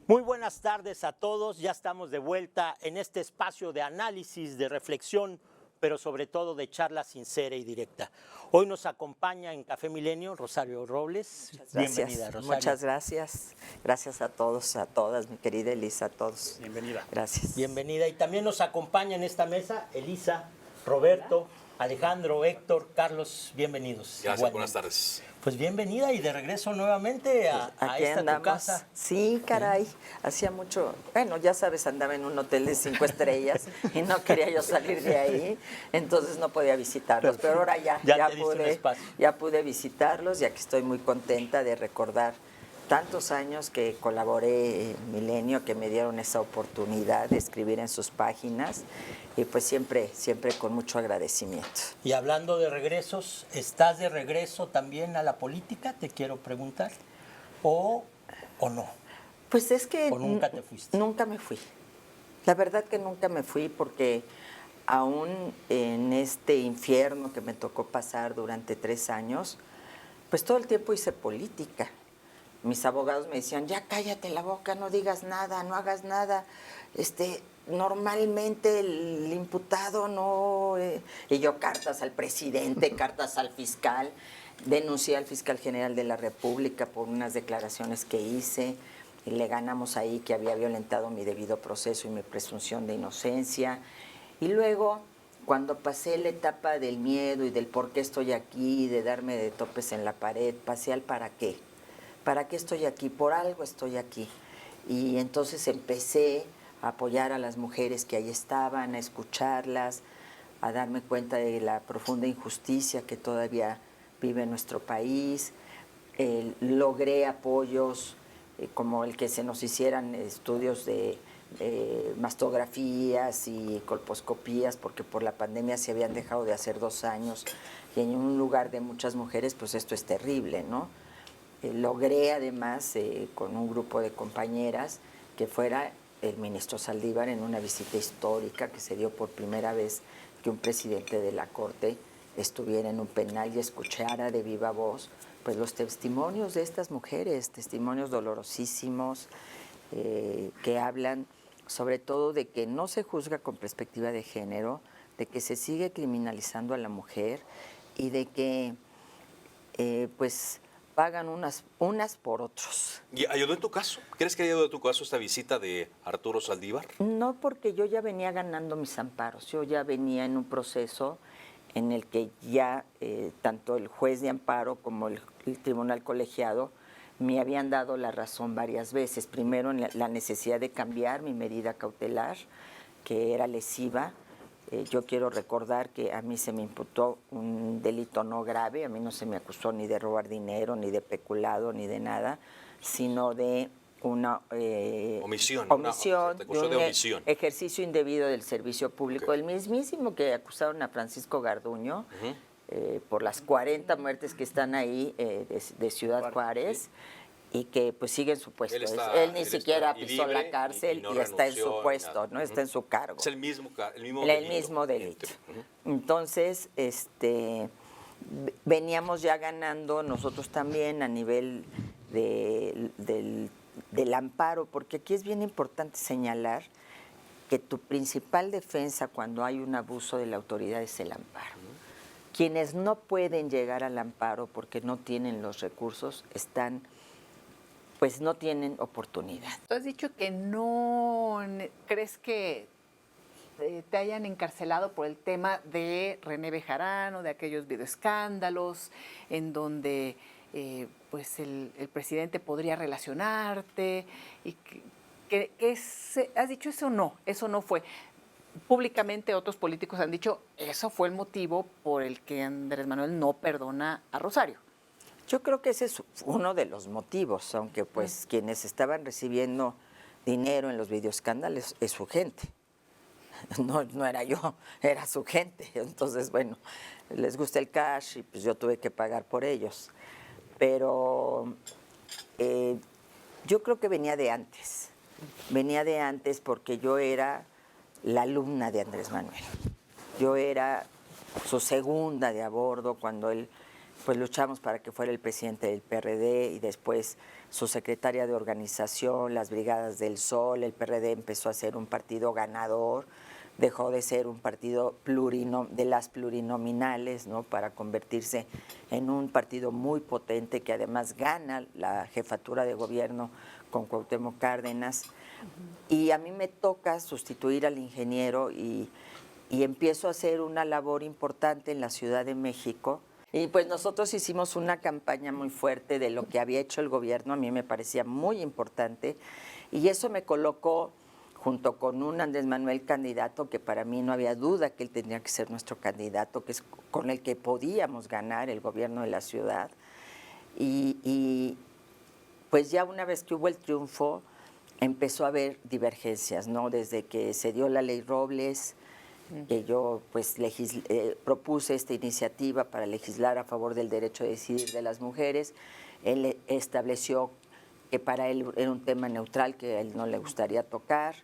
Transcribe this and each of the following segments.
Muy buenas tardes a todos, ya estamos de vuelta en este espacio de análisis, de reflexión, pero sobre todo de charla sincera y directa. Hoy nos acompaña en Café Milenio Rosario Robles. Muchas gracias. Bienvenida, Rosario. Muchas gracias. Gracias a todos, a todas, mi querida Elisa, a todos. Bienvenida. Gracias. Bienvenida. Y también nos acompaña en esta mesa Elisa, Roberto, Alejandro, Héctor, Carlos, bienvenidos. Gracias, Igualmente. buenas tardes. Pues bienvenida y de regreso nuevamente a Aquí esta andamos. tu casa. Sí, caray. Hacía mucho, bueno, ya sabes, andaba en un hotel de 5 estrellas y no quería yo salir de ahí, entonces no podía visitarlos. Pero ahora ya te diste un espacio. ya pude visitarlos y aquí estoy muy contenta de recordar tantos años que colaboré en Milenio, que me dieron esa oportunidad de escribir en sus páginas y pues siempre con mucho agradecimiento. Y hablando de regresos, ¿estás de regreso también a la política? Te quiero preguntar. ¿O no? Pues es que ¿O nunca te fuiste? Nunca me fui. La verdad que nunca me fui porque aún en este infierno que me tocó pasar durante 3 años, pues todo el tiempo hice política. Mis abogados me decían, ya cállate la boca, no digas nada, no hagas nada. Normalmente el imputado no... Y yo cartas al presidente, cartas al fiscal, denuncié al fiscal general de la República por unas declaraciones que hice y le ganamos ahí que había violentado mi debido proceso y mi presunción de inocencia. Y luego, cuando pasé la etapa del miedo y del por qué estoy aquí, de darme de topes en la pared, pasé al para qué. ¿Para qué estoy aquí? Por algo estoy aquí. Y entonces empecé a apoyar a las mujeres que ahí estaban, a escucharlas, a darme cuenta de la profunda injusticia que todavía vive en nuestro país. Logré apoyos como el que se nos hicieran estudios de mastografías y colposcopías, porque por la pandemia se habían dejado de hacer 2 años. Y en un lugar de muchas mujeres, pues esto es terrible, ¿no? Logré además con un grupo de compañeras que fuera el ministro Saldívar en una visita histórica que se dio por primera vez que un presidente de la Corte estuviera en un penal y escuchara de viva voz pues los testimonios de estas mujeres, testimonios dolorosísimos que hablan sobre todo de que no se juzga con perspectiva de género, de que se sigue criminalizando a la mujer y de que pues pagan unas por otros. ¿Y ayudó en tu caso? ¿Crees que ayudó en tu caso esta visita de Arturo Saldívar? No, porque yo ya venía ganando mis amparos. Yo ya venía en un proceso en el que ya tanto el juez de amparo como el tribunal colegiado me habían dado la razón varias veces. Primero, en la necesidad de cambiar mi medida cautelar, que era lesiva. Yo quiero recordar que a mí se me imputó un delito no grave, a mí no se me acusó ni de robar dinero, ni de peculado, ni de nada, sino de una omisión, de un omisión. Ejercicio indebido del servicio público, el mismísimo que acusaron a Francisco Garduño por las 40 muertes que están ahí de Ciudad Juárez. ¿Sí? Y que pues sigue en su puesto. Él ni siquiera pisó la cárcel y está en su puesto, ¿no? Está en su cargo. Es el mismo delito. Entonces, veníamos ya ganando nosotros también a nivel del amparo, porque aquí es bien importante señalar que tu principal defensa cuando hay un abuso de la autoridad es el amparo. Quienes no pueden llegar al amparo porque no tienen los recursos pues no tienen oportunidad. Tú has dicho que no crees que te hayan encarcelado por el tema de René Bejarano, de aquellos videoescándalos, en donde pues el presidente podría relacionarte, y has dicho eso no fue. Públicamente otros políticos han dicho eso fue el motivo por el que Andrés Manuel no perdona a Rosario. Yo creo que ese es uno de los motivos, aunque pues quienes estaban recibiendo dinero en los videoescándalos es su gente. No era yo, era su gente. Entonces, bueno, les gusta el cash y pues yo tuve que pagar por ellos. Pero yo creo que venía de antes. Venía de antes porque yo era la alumna de Andrés Manuel. Yo era su segunda de a bordo cuando él pues luchamos para que fuera el presidente del PRD y después su secretaria de organización, las Brigadas del Sol. El PRD empezó a ser un partido ganador, dejó de ser un partido de las plurinominales, ¿no? Para convertirse en un partido muy potente que además gana la jefatura de gobierno con Cuauhtémoc Cárdenas. Y a mí me toca sustituir al ingeniero y empiezo a hacer una labor importante en la Ciudad de México. Y pues nosotros hicimos una campaña muy fuerte de lo que había hecho el gobierno, a mí me parecía muy importante, y eso me colocó junto con un Andrés Manuel candidato que para mí no había duda que él tenía que ser nuestro candidato, que es con el que podíamos ganar el gobierno de la ciudad. Y pues ya una vez que hubo el triunfo, empezó a haber divergencias, ¿no? Desde que se dio la ley Robles, que yo pues propuse esta iniciativa para legislar a favor del derecho a decidir de las mujeres. Él estableció que para él era un tema neutral que a él no le gustaría tocar,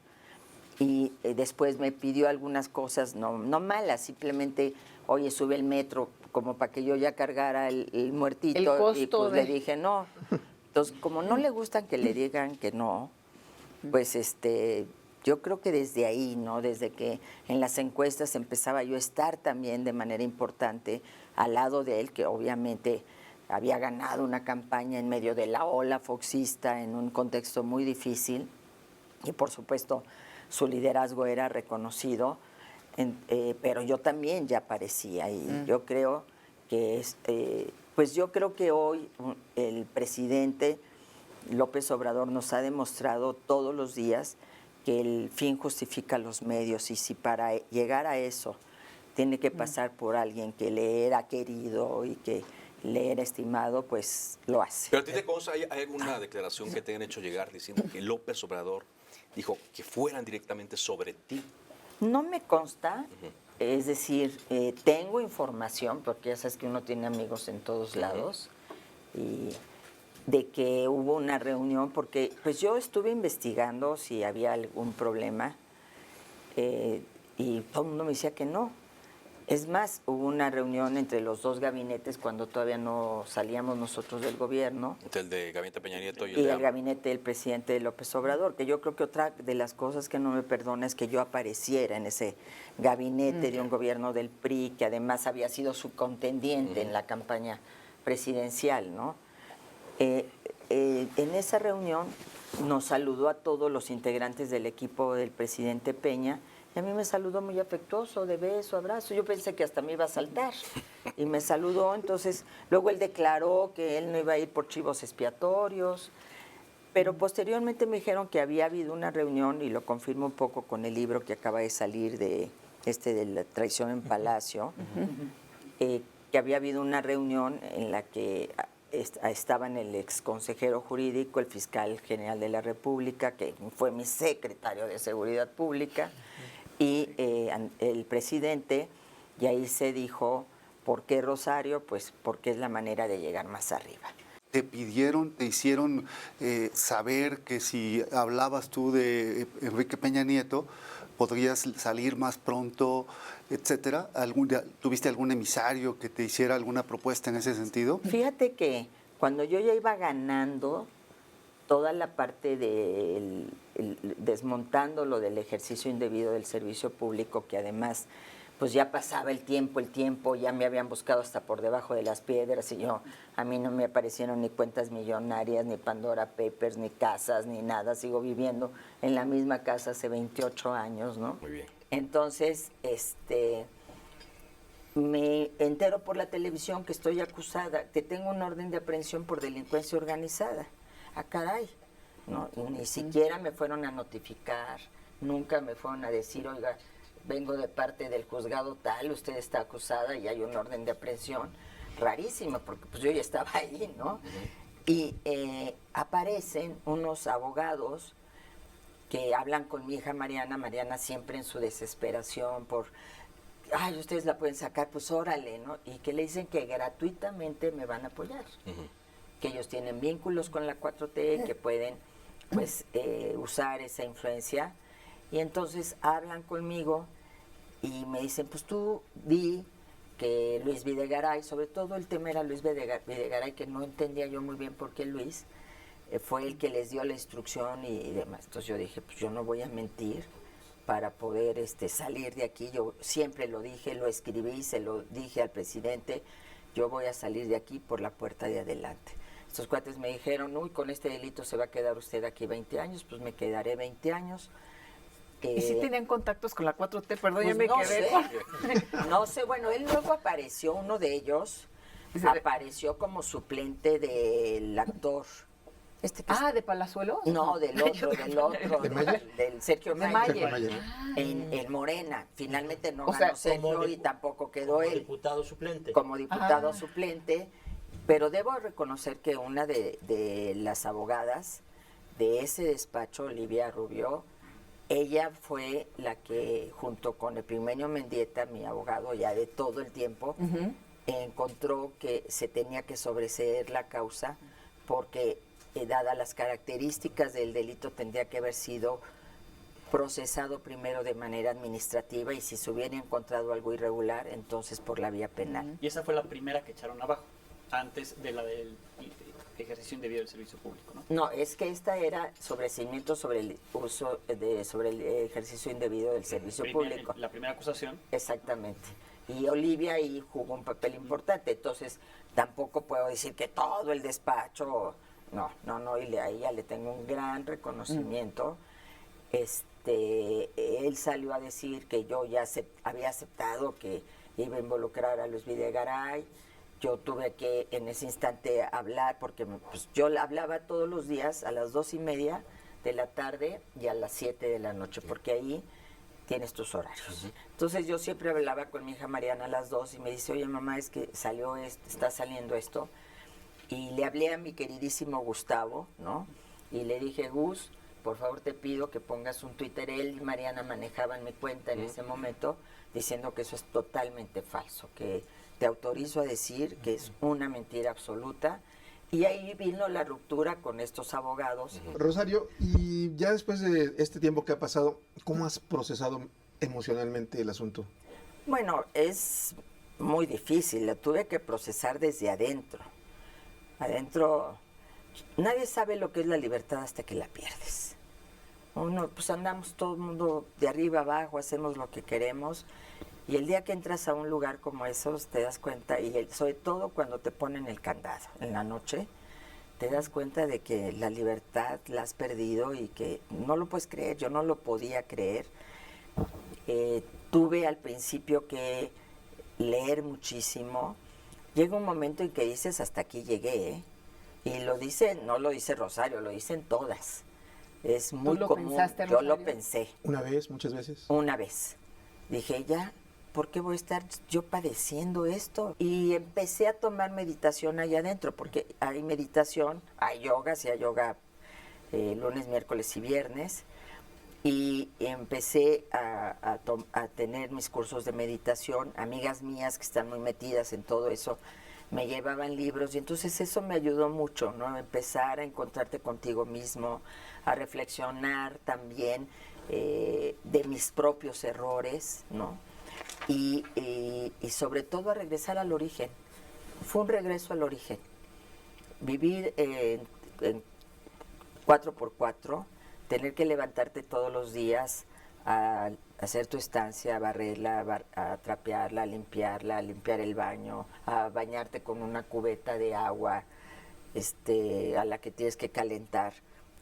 y después me pidió algunas cosas no malas, simplemente, oye, sube el metro, como para que yo ya cargara el muertito, El costo y pues le dije no. Entonces, como no le gustan que le digan que no, pues yo creo que desde ahí, ¿no? Desde que en las encuestas empezaba yo a estar también de manera importante al lado de él, que obviamente había ganado una campaña en medio de la ola foxista en un contexto muy difícil, y por supuesto su liderazgo era reconocido, pero yo también ya aparecía, y yo creo que pues yo creo que hoy el presidente López Obrador nos ha demostrado todos los días que el fin justifica los medios, y si para llegar a eso tiene que pasar por alguien que le era querido y que le era estimado, pues lo hace. Pero a ti te consta, ¿hay alguna declaración que te hayan hecho llegar diciendo que López Obrador dijo que fueran directamente sobre ti? No me consta, es decir, tengo información, porque ya sabes que uno tiene amigos en todos lados, y de que hubo una reunión, porque pues yo estuve investigando si había algún problema, y todo el mundo me decía que no. Es más, hubo una reunión entre los dos gabinetes cuando todavía no salíamos nosotros del gobierno. Entre el de Gabinete Peña Nieto y el gabinete del presidente López Obrador, que yo creo que otra de las cosas que no me perdona es que yo apareciera en ese gabinete de un gobierno del PRI, que además había sido su contendiente en la campaña presidencial, ¿no? En esa reunión nos saludó a todos los integrantes del equipo del presidente Peña, y a mí me saludó muy afectuoso, de beso, abrazo. Yo pensé que hasta me iba a saltar, y me saludó. Entonces, luego él declaró que él no iba a ir por chivos expiatorios, pero posteriormente me dijeron que había habido una reunión, y lo confirmo un poco con el libro que acaba de salir de la traición en Palacio, que había habido una reunión en la que estaban el ex consejero jurídico, el fiscal general de la República, que fue mi secretario de Seguridad Pública, y el presidente, y ahí se dijo, ¿por qué Rosario? Pues porque es la manera de llegar más arriba. Te hicieron saber que si hablabas tú de Enrique Peña Nieto, podrías salir más pronto, etcétera. ¿Tuviste algún emisario que te hiciera alguna propuesta en ese sentido? Fíjate que cuando yo ya iba ganando toda la parte de desmontando lo del ejercicio indebido del servicio público, que además pues ya pasaba el tiempo, ya me habían buscado hasta por debajo de las piedras, y a mí no me aparecieron ni cuentas millonarias, ni Pandora Papers, ni casas, ni nada. Sigo viviendo en la misma casa hace 28 años, ¿no? Muy bien. Entonces, me entero por la televisión que estoy acusada, que tengo una orden de aprehensión por delincuencia organizada. ¡Ah, caray! ¿No? Ni siquiera me fueron a notificar, nunca me fueron a decir, oiga, vengo de parte del juzgado tal, usted está acusada y hay un orden de aprehensión. Rarísimo, porque pues yo ya estaba ahí, ¿no? Y aparecen unos abogados que hablan con mi hija Mariana siempre en su desesperación por, ay, ustedes la pueden sacar, pues órale, ¿no? Y que le dicen que gratuitamente me van a apoyar, que ellos tienen vínculos con la 4T, que pueden, pues, usar esa influencia. Y entonces hablan conmigo y me dicen, pues tú di que Luis Videgaray, sobre todo el tema era Luis Videgaray, que no entendía yo muy bien por qué Luis fue el que les dio la instrucción y demás. Entonces yo dije, pues yo no voy a mentir para poder salir de aquí. Yo siempre lo dije, lo escribí, se lo dije al presidente, yo voy a salir de aquí por la puerta de adelante. Estos cuates me dijeron, uy, con este delito se va a quedar usted aquí 20 años, pues me quedaré 20 años. ¿Y si tenían contactos con la 4T? Perdón, Pues ya me no quedé. sé, no sé, bueno, él luego apareció, uno de ellos, apareció como suplente del actor. ¿De Palazuelos? No, del otro, del Sergio De Mayer. Mayer. En Morena. Finalmente no O sea, ganó Sergio y tampoco quedó él. Diputado suplente. Como diputado suplente. Pero debo reconocer que una de las abogadas de ese despacho, Olivia Rubio, ella fue la que, junto con Epimenio Mendieta, mi abogado ya de todo el tiempo, encontró que se tenía que sobreseer la causa porque, dadas las características del delito, tendría que haber sido procesado primero de manera administrativa y si se hubiera encontrado algo irregular, entonces por la vía penal. Y esa fue la primera que echaron abajo, antes de la del ejercicio indebido del servicio público, ¿no? No, es que esta era sobreseimiento sobre el uso sobre el ejercicio indebido del servicio público. La primera acusación. Exactamente. Y Olivia ahí jugó un papel importante, entonces tampoco puedo decir que todo el despacho, no, y a ella le tengo un gran reconocimiento. Él salió a decir que yo ya había aceptado que iba a involucrar a Luis Videgaray. Yo tuve que en ese instante hablar porque pues, yo hablaba todos los días a las 2:30 de la tarde y a las 7 de la noche, porque ahí tienes tus horarios. Entonces yo siempre hablaba con mi hija Mariana a las 2 y me dice, oye mamá, es que está saliendo esto. Y le hablé a mi queridísimo Gustavo, ¿no? Y le dije, Gus, por favor te pido que pongas un Twitter. Él y Mariana manejaban mi cuenta en ese momento, diciendo que eso es totalmente falso, que te autorizo a decir que es una mentira absoluta. Y ahí vino la ruptura con estos abogados. Rosario, y ya después de este tiempo que ha pasado, ¿cómo has procesado emocionalmente el asunto? Bueno, es muy difícil, la tuve que procesar desde adentro. Adentro, nadie sabe lo que es la libertad hasta que la pierdes. Uno, pues andamos todo el mundo de arriba abajo, hacemos lo que queremos. Y el día que entras a un lugar como esos, te das cuenta, y sobre todo cuando te ponen el candado en la noche, te das cuenta de que la libertad la has perdido y que no lo puedes creer. Yo no lo podía creer. Tuve al principio que leer muchísimo. Llega un momento en que dices, hasta aquí llegué, ¿eh? Y no lo dice Rosario, lo dicen todas. Es muy común. Pensaste, yo Rosario? lo pensé. ¿Una vez? ¿Muchas veces? Una vez. Dije, ya, ¿por qué voy a estar yo padeciendo esto? Y empecé a tomar meditación allá adentro, porque hay meditación, hay yoga, hacía yoga lunes, miércoles y viernes. Y empecé a tener mis cursos de meditación. Amigas mías que están muy metidas en todo eso me llevaban libros y entonces eso me ayudó mucho, ¿no? Empezar a encontrarte contigo mismo, a reflexionar también de mis propios errores, ¿no? Y sobre todo a regresar al origen. Fue un regreso al origen. Vivir en 4x4, tener que levantarte todos los días a hacer tu estancia, a barrerla, a trapearla, a limpiarla, a limpiar el baño, a bañarte con una cubeta de agua a la que tienes que calentar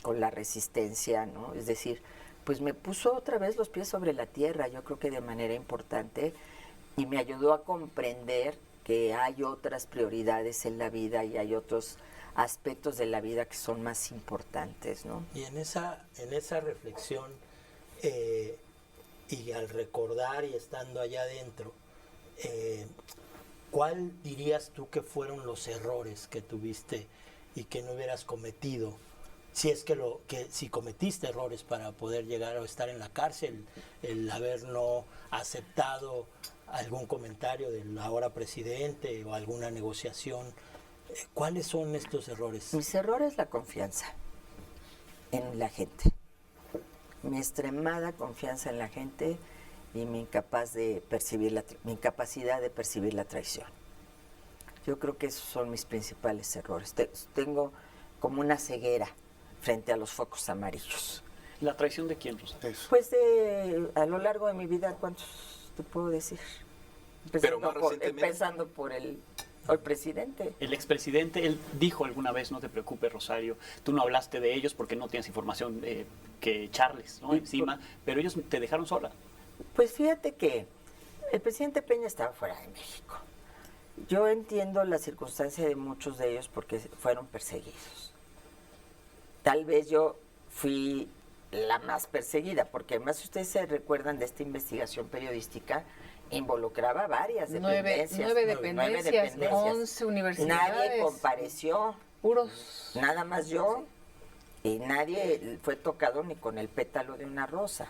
con la resistencia, ¿no? Es decir, pues me puso otra vez los pies sobre la tierra, yo creo que de manera importante, y me ayudó a comprender que hay otras prioridades en la vida y hay otros aspectos de la vida que son más importantes, ¿no? Y en esa reflexión y al recordar y estando allá adentro, ¿cuál dirías tú que fueron los errores que tuviste y que no hubieras cometido? Si es si cometiste errores para poder llegar a estar en la cárcel, el haber no aceptado algún comentario del ahora presidente o alguna negociación. ¿Cuáles son estos errores? Mis errores, la confianza en la gente. Mi extremada confianza en la gente y mi mi incapacidad de percibir la traición. Yo creo que esos son mis principales errores. Tengo como una ceguera frente a los focos amarillos. ¿La traición de quién, Rosa? Eso. Pues a lo largo de mi vida, ¿cuántos te puedo decir? Pero más recientemente. Empezando por el presidente. El expresidente, él dijo alguna vez, no te preocupes, Rosario, tú no hablaste de ellos porque no tienes información que echarles, ¿no? Encima, pero ellos te dejaron sola. Pues fíjate que el presidente Peña estaba fuera de México. Yo entiendo la circunstancia de muchos de ellos porque fueron perseguidos. Tal vez yo fui la más perseguida, porque además, si ustedes se recuerdan de esta investigación periodística, involucraba varias dependencias. 9 dependencias, 11 universidades. Nadie compareció, Puros. nada más yo, y nadie fue tocado ni con el pétalo de una rosa.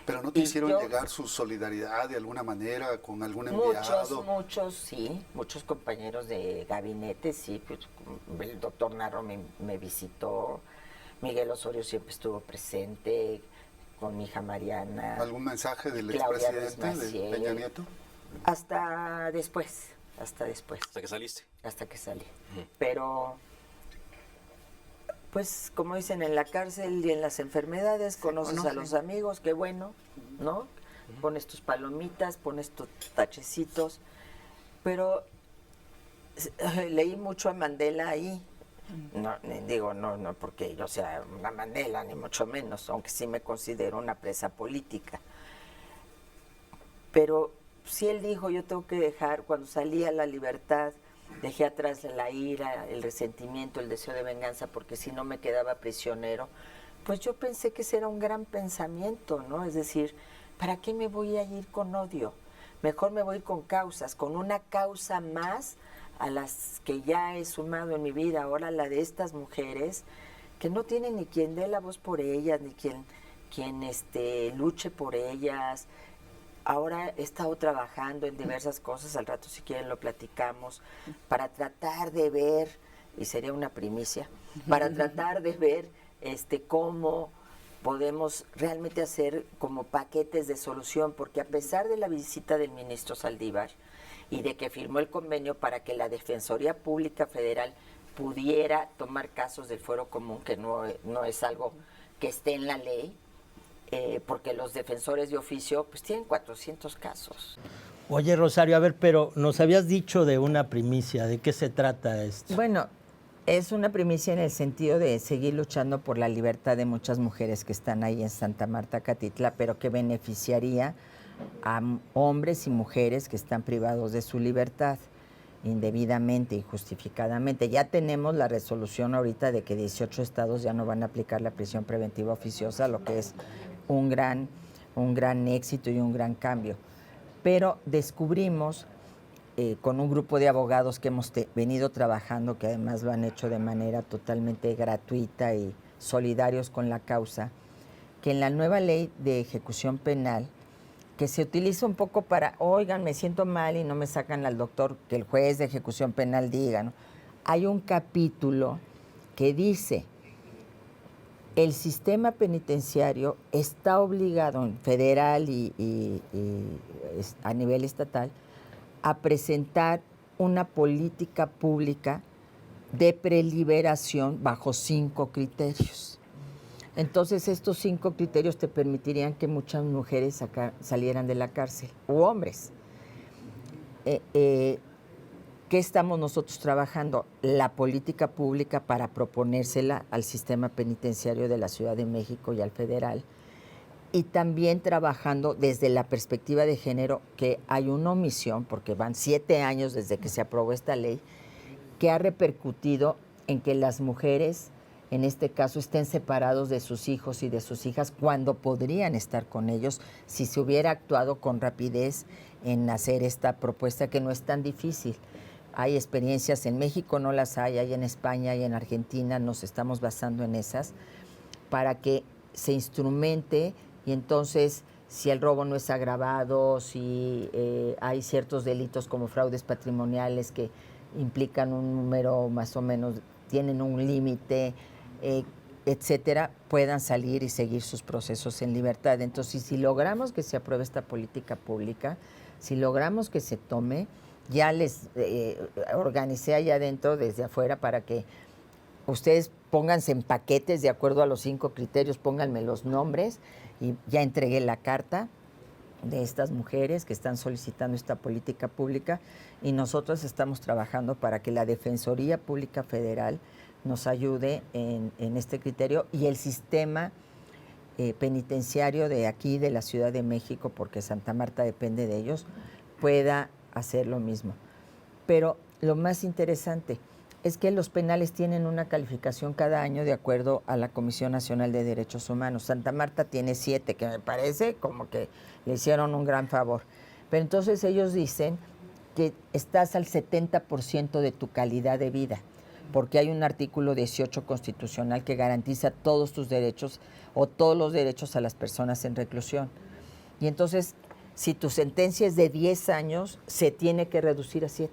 Pero no te Y hicieron yo- llegar su solidaridad de alguna manera con algún enviado. Muchos compañeros de gabinete, sí, pues, el doctor Narro me visitó, Miguel Osorio siempre estuvo presente, con mi hija Mariana. ¿Algún mensaje del Claudia expresidente de Desmaciel. Peña Nieto? Hasta después, Hasta que saliste. hasta que salí. Pero, pues, como dicen, en la cárcel y en las enfermedades conoces a los amigos, qué bueno, ¿no? Pones tus palomitas, pones tus tachecitos, pero leí mucho a Mandela ahí. No, no porque yo sea una Mandela, ni mucho menos, aunque sí me considero una presa política. Pero si él dijo, yo tengo que dejar, cuando salí a la libertad, dejé atrás la ira, el resentimiento, el deseo de venganza, porque si no me quedaba prisionero, pues yo pensé que ese era un gran pensamiento, ¿no? Es decir, ¿para qué me voy a ir con odio? Mejor me voy con causas, con una causa más a las que ya he sumado en mi vida, ahora la de estas mujeres, que no tienen ni quien dé la voz por ellas, ni quien luche por ellas. Ahora he estado trabajando en diversas cosas, al rato si quieren lo platicamos, para tratar de ver, y sería una primicia, para tratar de ver cómo podemos realmente hacer como paquetes de solución, porque a pesar de la visita del ministro Saldívar y de que firmó el convenio para que la Defensoría Pública Federal pudiera tomar casos del fuero común, que no es algo que esté en la ley, porque los defensores de oficio pues tienen 400 casos. Oye, Rosario, a ver, pero nos habías dicho de una primicia, ¿de qué se trata esto? Bueno, es una primicia en el sentido de seguir luchando por la libertad de muchas mujeres que están ahí en Santa Marta, Catitla, pero que beneficiaría a hombres y mujeres que están privados de su libertad indebidamente y justificadamente. Ya tenemos la resolución ahorita de que 18 estados ya no van a aplicar la prisión preventiva oficiosa, lo que es un gran éxito y un gran cambio. Pero descubrimos con un grupo de abogados que hemos venido trabajando, que además lo han hecho de manera totalmente gratuita y solidarios con la causa, que en la nueva ley de ejecución penal, que se utiliza un poco para, oigan, me siento mal y no me sacan al doctor, que el juez de ejecución penal diga, ¿no? Hay un capítulo que dice, el sistema penitenciario está obligado, en federal y a nivel estatal, a presentar una política pública de preliberación bajo 5 criterios. Entonces, estos 5 criterios te permitirían que muchas mujeres salieran de la cárcel, u hombres. ¿Qué estamos nosotros trabajando? La política pública para proponérsela al sistema penitenciario de la Ciudad de México y al federal. Y también trabajando desde la perspectiva de género, que hay una omisión, porque van 7 años desde que se aprobó esta ley, que ha repercutido en que las mujeres, en este caso, estén separados de sus hijos y de sus hijas cuando podrían estar con ellos si se hubiera actuado con rapidez en hacer esta propuesta, que no es tan difícil. Hay experiencias en México, no las hay en España y en Argentina, nos estamos basando en esas, para que se instrumente y entonces, si el robo no es agravado, si hay ciertos delitos como fraudes patrimoniales que implican un número más o menos, tienen un límite, etcétera, puedan salir y seguir sus procesos en libertad. Entonces, si logramos que se apruebe esta política pública, si logramos que se tome, ya les organicé allá adentro, desde afuera, para que ustedes pónganse en paquetes de acuerdo a los 5 criterios, pónganme los nombres, y ya entregué la carta de estas mujeres que están solicitando esta política pública, y nosotros estamos trabajando para que la Defensoría Pública Federal nos ayude en este criterio, y el sistema penitenciario de aquí, de la Ciudad de México, porque Santa Marta depende de ellos, pueda hacer lo mismo. Pero lo más interesante es que los penales tienen una calificación cada año de acuerdo a la Comisión Nacional de Derechos Humanos. Santa Marta tiene 7, que me parece como que le hicieron un gran favor. Pero entonces ellos dicen que estás al 70% de tu calidad de vida, porque hay un artículo 18 constitucional que garantiza todos tus derechos o todos los derechos a las personas en reclusión. Y entonces, si tu sentencia es de 10 años, se tiene que reducir a 7.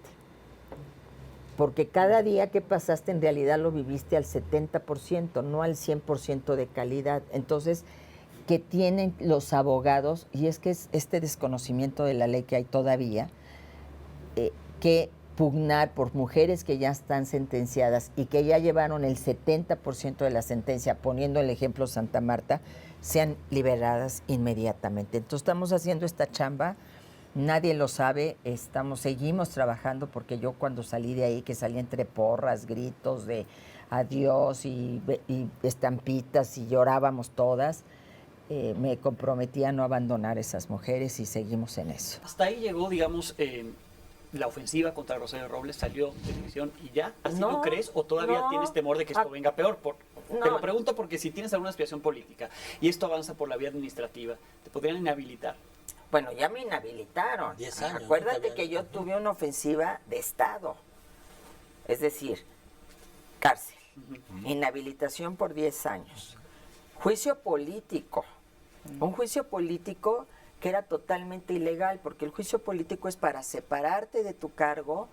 Porque cada día que pasaste en realidad lo viviste al 70%, no al 100% de calidad. Entonces, que tienen los abogados, y es que es este desconocimiento de la ley que hay todavía, que pugnar por mujeres que ya están sentenciadas y que ya llevaron el 70% de la sentencia, poniendo el ejemplo Santa Marta, sean liberadas inmediatamente. Entonces estamos haciendo esta chamba, nadie lo sabe, seguimos trabajando, porque yo cuando salí de ahí, que salí entre porras, gritos de adiós y estampitas, y llorábamos todas, me comprometí a no abandonar a esas mujeres, y seguimos en eso. Hasta ahí llegó, digamos, la ofensiva contra Rosario Robles, salió de televisión y ya. ¿Así No, lo crees o todavía no. tienes temor de que esto venga peor? No. Te lo pregunto porque si tienes alguna aspiración política y esto avanza por la vía administrativa, te podrían inhabilitar. Bueno, ya me inhabilitaron. 10 años, Acuérdate todavía. que yo tuve una ofensiva de Estado. Es decir, cárcel, inhabilitación por 10 años, juicio político. Un juicio político que era totalmente ilegal, porque el juicio político es para separarte de tu cargo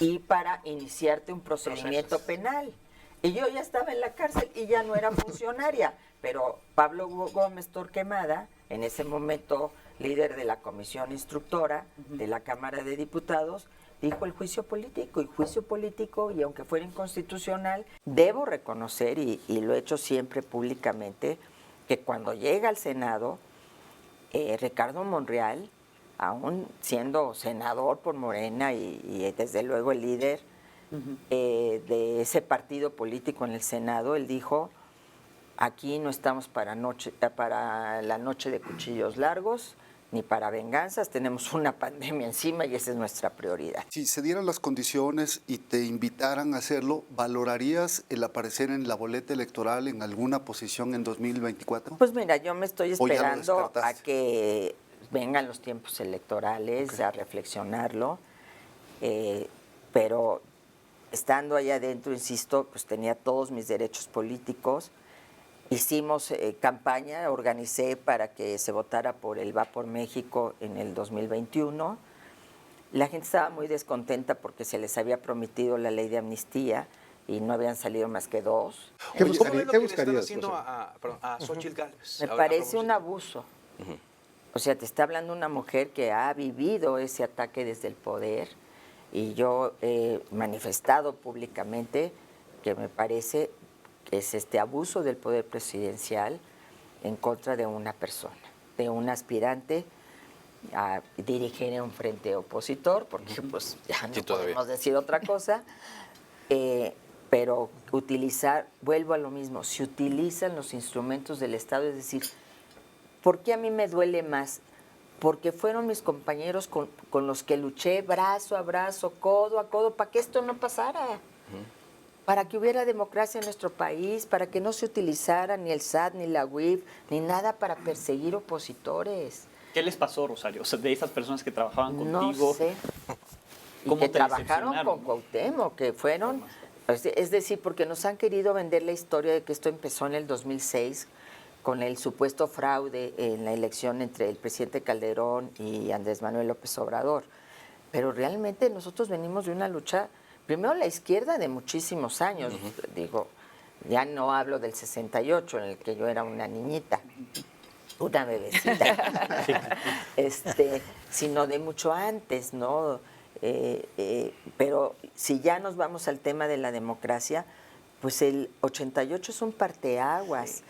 y para iniciarte un procedimiento penal. Y yo ya estaba en la cárcel y ya no era funcionaria, pero Pablo Gómez Torquemada, en ese momento líder de la comisión instructora de la Cámara de Diputados, dijo el juicio político, y aunque fuera inconstitucional, debo reconocer, y lo he hecho siempre públicamente, que cuando llega al Senado, Ricardo Monreal, aún siendo senador por Morena y desde luego el líder de ese partido político en el Senado, él dijo: aquí no estamos para la noche de cuchillos largos, ni para venganzas, tenemos una pandemia encima y esa es nuestra prioridad. Si se dieran las condiciones y te invitaran a hacerlo, ¿valorarías el aparecer en la boleta electoral en alguna posición en 2024? Pues mira, yo me estoy ¿O ya lo esperando a descartaste? que vengan los tiempos electorales, a reflexionarlo, pero estando allá adentro, insisto, pues tenía todos mis derechos políticos. Hicimos campaña, organicé para que se votara por el Va por México en el 2021. La gente estaba muy descontenta porque se les había prometido la ley de amnistía y no habían salido más que 2. ¿Qué Oye, buscaría- ¿cómo ves lo qué que le están buscarías, haciendo Rosario? a Xóchitl Gálvez? Me A parece propósito. un abuso. O sea, te está hablando una mujer que ha vivido ese ataque desde el poder, y yo he manifestado públicamente que me parece que es este abuso del poder presidencial en contra de una persona, de un aspirante a dirigir un frente opositor, porque pues ya no Sí, todavía. podemos decir otra cosa, pero vuelvo a lo mismo, se utilizan los instrumentos del Estado, es decir, ¿por qué a mí me duele más? Porque fueron mis compañeros con los que luché brazo a brazo, codo a codo, para que esto no pasara. Para que hubiera democracia en nuestro país, para que no se utilizara ni el SAT, ni la UIF, ni nada para perseguir opositores. ¿Qué les pasó, Rosario? O sea, de esas personas que trabajaban No contigo. sé. Y ¿Cómo que te trabajaron decepcionaron, con no? Cuauhtémoc, que fueron, es decir, porque nos han querido vender la historia de que esto empezó en el 2006 con el supuesto fraude en la elección entre el presidente Calderón y Andrés Manuel López Obrador. Pero realmente nosotros venimos de una lucha, primero la izquierda de muchísimos años, digo, Ya no hablo del 68, en el que yo era una niñita, una bebecita, sino de mucho antes, ¿no? Pero si ya nos vamos al tema de la democracia, pues el 88 es un parteaguas. Sí.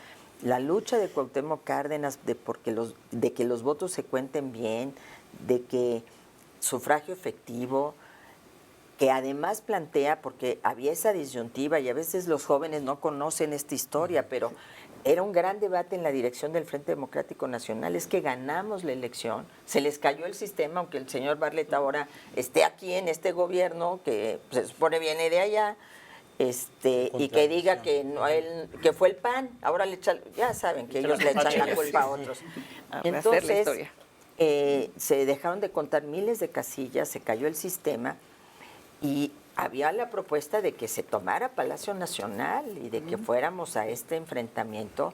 La lucha de Cuauhtémoc Cárdenas de que los votos se cuenten bien, de que sufragio efectivo, que además plantea, porque había esa disyuntiva y a veces los jóvenes no conocen esta historia, pero era un gran debate en la dirección del Frente Democrático Nacional, es que ganamos la elección, se les cayó el sistema, aunque el señor Bartlett ahora esté aquí en este gobierno, que se supone viene de allá, y que diga que no que fue el PAN, ahora le echan, ya saben que ellos le echan la culpa a otros. Entonces, se dejaron de contar miles de casillas, se cayó el sistema y había la propuesta de que se tomara Palacio Nacional y de que fuéramos a este enfrentamiento.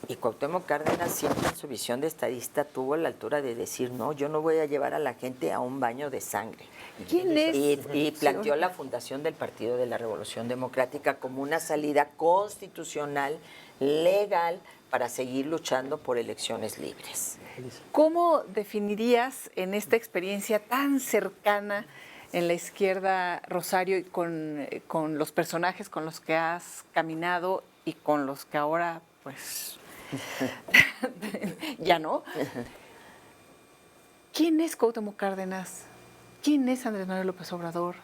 Y Cuauhtémoc Cárdenas, siempre en su visión de estadista, tuvo la altura de decir, no, yo no voy a llevar a la gente a un baño de sangre. ¿Quién es? Y planteó la fundación del Partido de la Revolución Democrática como una salida constitucional, legal, para seguir luchando por elecciones libres. ¿Cómo definirías en esta experiencia tan cercana en la izquierda, Rosario, y con los personajes con los que has caminado y con los que ahora, pues, ya no? ¿Quién es Cuauhtémoc Cárdenas? ¿Quién es Andrés Manuel López Obrador?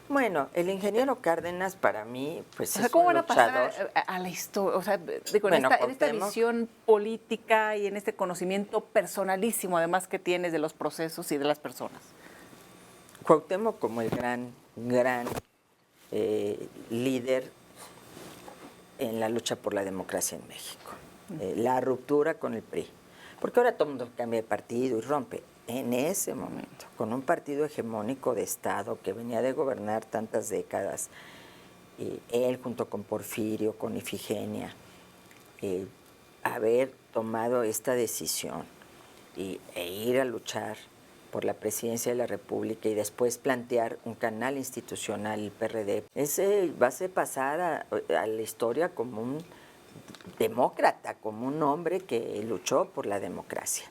Bueno, el ingeniero Cárdenas para mí, pues, es ¿cómo un van a luchador. pasar a la historia? O sea, digo, Bueno, en esta visión política y en este conocimiento personalísimo, además, que tienes de los procesos y de las personas. Cuauhtémoc como el gran líder en la lucha por la democracia en México. La ruptura con el PRI. Porque ahora todo el mundo cambia de partido y rompe. En ese momento, con un partido hegemónico de Estado que venía de gobernar tantas décadas, él junto con Porfirio, con Ifigenia, haber tomado esta decisión e ir a luchar por la presidencia de la República y después plantear un canal institucional, el PRD, ese va a pasar a la historia como un demócrata, como un hombre que luchó por la democracia.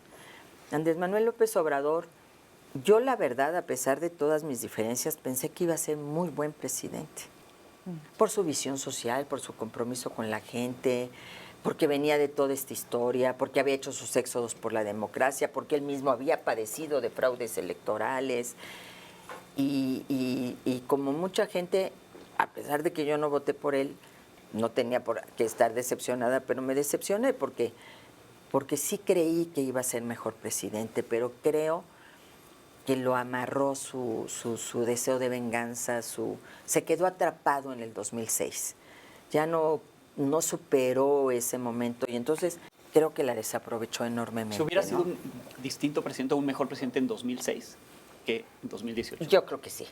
Andrés Manuel López Obrador, yo la verdad, a pesar de todas mis diferencias, pensé que iba a ser muy buen presidente, por su visión social, por su compromiso con la gente, porque venía de toda esta historia, porque había hecho sus éxodos por la democracia, porque él mismo había padecido de fraudes electorales. Y como mucha gente, a pesar de que yo no voté por él, no tenía por qué estar decepcionada, pero me decepcioné porque sí creí que iba a ser mejor presidente, pero creo que lo amarró su deseo de venganza, se quedó atrapado en el 2006. Ya no superó ese momento y entonces creo que la desaprovechó enormemente. ¿Se hubiera sido un distinto presidente o un mejor presidente en 2006 que en 2018? Yo creo que sí,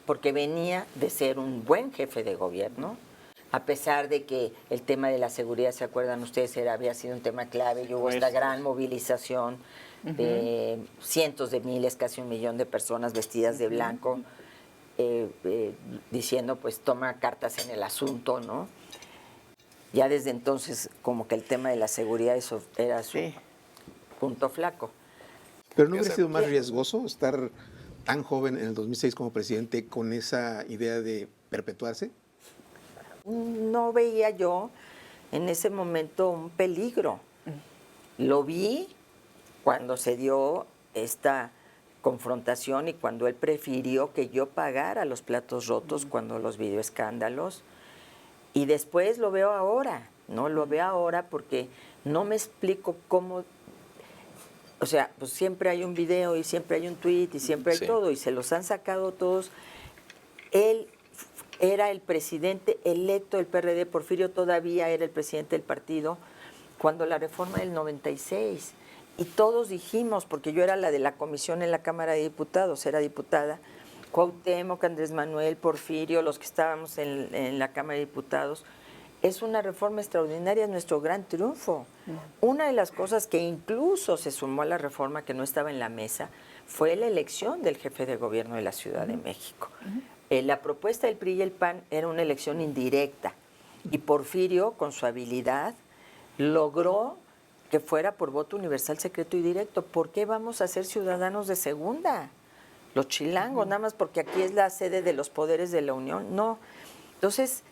porque venía de ser un buen jefe de gobierno, a pesar de que el tema de la seguridad, ¿se acuerdan ustedes? Había sido un tema clave y hubo esta gran movilización de cientos de miles, casi 1 millón de personas vestidas de blanco, diciendo, pues, toma cartas en el asunto, ¿no? Ya desde entonces, como que el tema de la seguridad, eso era su punto flaco. ¿Pero no hubiera sido más riesgoso estar tan joven en el 2006 como presidente con esa idea de perpetuarse? No veía yo en ese momento un peligro. Lo vi cuando se dio esta confrontación y cuando él prefirió que yo pagara los platos rotos cuando los videoescándalos. Y después lo veo ahora, ¿no? Lo veo ahora porque no me explico cómo. O sea, pues siempre hay un video y siempre hay un tuit y siempre hay todo, y se los han sacado todos. Él era el presidente electo del PRD, Porfirio todavía era el presidente del partido, cuando la reforma del 96. Y todos dijimos, porque yo era la de la comisión en la Cámara de Diputados, era diputada, Cuauhtémoc, Andrés Manuel, Porfirio, los que estábamos en la Cámara de Diputados, es una reforma extraordinaria, es nuestro gran triunfo. Una de las cosas que incluso se sumó a la reforma que no estaba en la mesa fue la elección del jefe de gobierno de la Ciudad de México. La propuesta del PRI y el PAN era una elección indirecta. Y Porfirio, con su habilidad, logró que fuera por voto universal, secreto y directo. ¿Por qué vamos a ser ciudadanos de segunda? Los chilangos, nada más porque aquí es la sede de los poderes de la Unión. No. Entonces,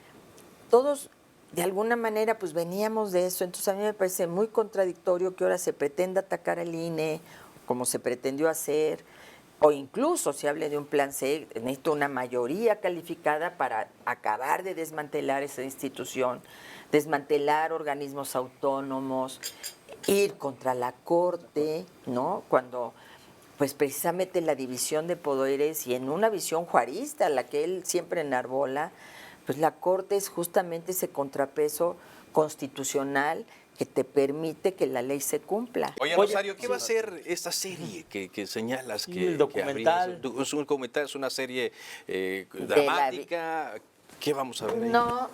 todos de alguna manera pues veníamos de eso. Entonces a mí me parece muy contradictorio que ahora se pretenda atacar al INE, como se pretendió hacer, o incluso se hable de un plan C. Necesito una mayoría calificada para acabar de desmantelar esa institución, desmantelar organismos autónomos, ir contra la Corte, ¿no? Cuando, pues precisamente la división de poderes y en una visión juarista, la que él siempre enarbola, pues la Corte es justamente ese contrapeso constitucional que te permite que la ley se cumpla. Oye, Rosario, ¿qué va a ser esta serie que señalas? Sí, Que, el documental. Que habrías? Es un documental, es una serie dramática. ¿Qué vamos a ver ahí? No,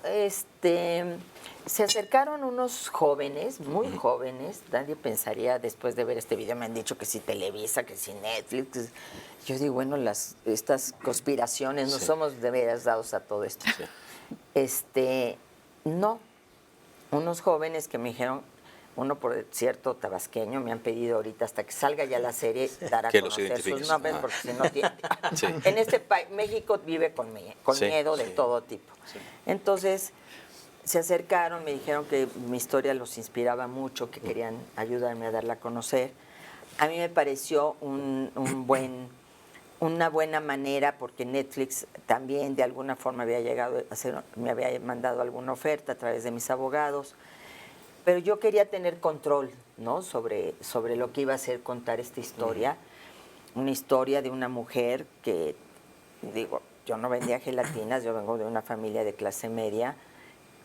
se acercaron unos jóvenes, muy jóvenes. Nadie pensaría, después de ver este video, me han dicho que si Televisa, que si Netflix. Yo digo, bueno, estas conspiraciones, no somos de veras dados a todo esto. Sí. No, unos jóvenes que me dijeron, uno por cierto tabasqueño, me han pedido ahorita hasta que salga ya la serie, dar a Que los conocer sus identifiques. nombres, porque si no tiene... Sí. En este país, México vive con Sí, miedo de sí. todo tipo. Sí. Entonces, se acercaron, me dijeron que mi historia los inspiraba mucho, que querían ayudarme a darla a conocer. A mí me pareció una buena manera, porque Netflix también de alguna forma había llegado a hacer, me había mandado alguna oferta a través de mis abogados, pero yo quería tener control, ¿no? sobre lo que iba a ser contar esta historia, una historia de una mujer que, digo, yo no vendía gelatinas, yo vengo de una familia de clase media,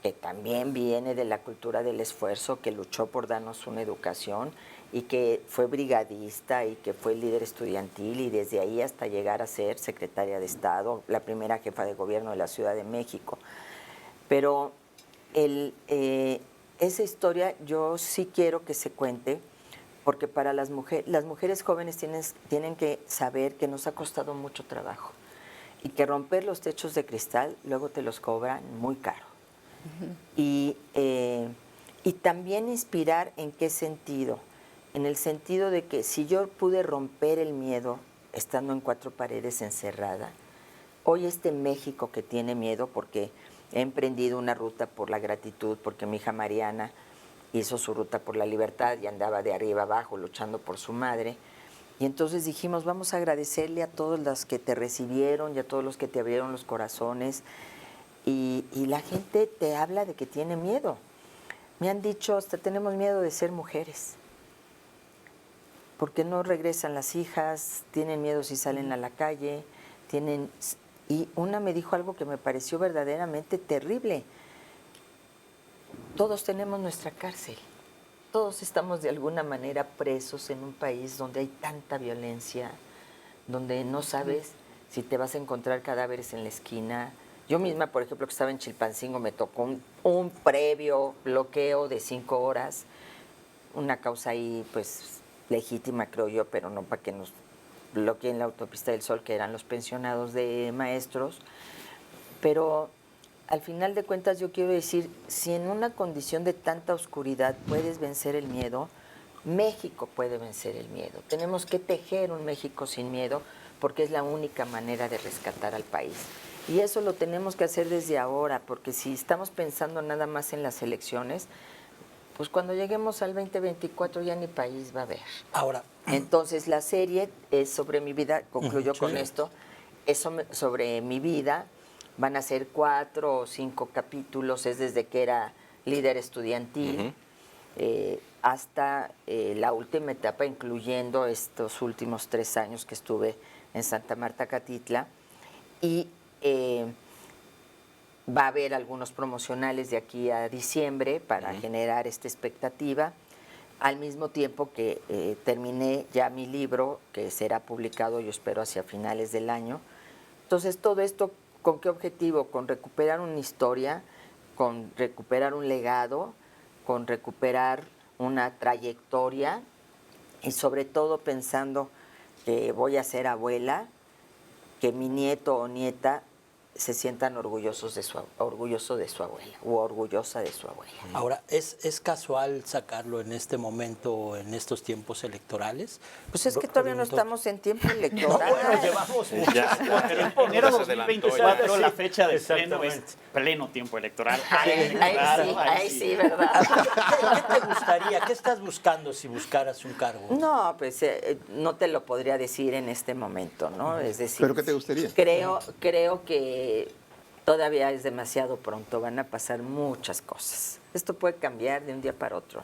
que también viene de la cultura del esfuerzo, que luchó por darnos una educación y que fue brigadista y que fue líder estudiantil y desde ahí hasta llegar a ser secretaria de Estado, la primera jefa de gobierno de la Ciudad de México. Pero esa historia yo sí quiero que se cuente, porque para las mujeres jóvenes tienen que saber que nos ha costado mucho trabajo y que romper los techos de cristal luego te los cobran muy caro. Y también inspirar en qué sentido. En el sentido de que si yo pude romper el miedo estando en cuatro paredes encerrada, hoy este México que tiene miedo, porque he emprendido una ruta por la gratitud, porque mi hija Mariana hizo su ruta por la libertad y andaba de arriba abajo luchando por su madre. Y entonces dijimos, vamos a agradecerle a todos los que te recibieron y a todos los que te abrieron los corazones. Y la gente te habla de que tiene miedo. Me han dicho, hasta tenemos miedo de ser mujeres. Porque no regresan las hijas, tienen miedo si salen a la calle, y una me dijo algo que me pareció verdaderamente terrible. Todos tenemos nuestra cárcel. Todos estamos de alguna manera presos en un país donde hay tanta violencia, donde no sabes si te vas a encontrar cadáveres en la esquina. Yo misma, por ejemplo, que estaba en Chilpancingo, me tocó un previo bloqueo de 5 horas, una causa ahí, pues, legítima, creo yo, pero no para que nos bloqueen la autopista del Sol, que eran los pensionados de maestros. Pero al final de cuentas yo quiero decir, si en una condición de tanta oscuridad puedes vencer el miedo, México puede vencer el miedo. Tenemos que tejer un México sin miedo, porque es la única manera de rescatar al país. Y eso lo tenemos que hacer desde ahora, porque si estamos pensando nada más en las elecciones, pues cuando lleguemos al 2024 ya ni país va a haber. Ahora, Entonces la serie es sobre mi vida, concluyo con esto, es sobre mi vida, van a ser 4 o 5 capítulos, es desde que era líder estudiantil hasta la última etapa, incluyendo estos últimos 3 años que estuve en Santa Marta, Catitla, y va a haber algunos promocionales de aquí a diciembre para generar esta expectativa, al mismo tiempo que terminé ya mi libro, que será publicado yo espero hacia finales del año. Entonces todo esto, ¿con qué objetivo? Con recuperar una historia, con recuperar un legado, con recuperar una trayectoria y sobre todo pensando que voy a ser abuela, que mi nieto o nieta se sientan orgulloso de su abuela o orgullosa de su abuela. Ahora, ¿es casual sacarlo en este momento, en estos tiempos electorales? Pues es que todavía no estamos en tiempo electoral. Bueno, llevamos Pero en enero Ya se adelantó, 2024 ya. la fecha del pleno es Exactamente. pleno tiempo electoral. Ahí sí, ¿verdad? ¿Qué te gustaría? ¿Qué estás buscando si buscaras un cargo? No, pues no te lo podría decir en este momento, ¿no? Es decir, ¿Pero qué te gustaría? Creo que todavía es demasiado pronto, van a pasar muchas cosas. Esto puede cambiar de un día para otro.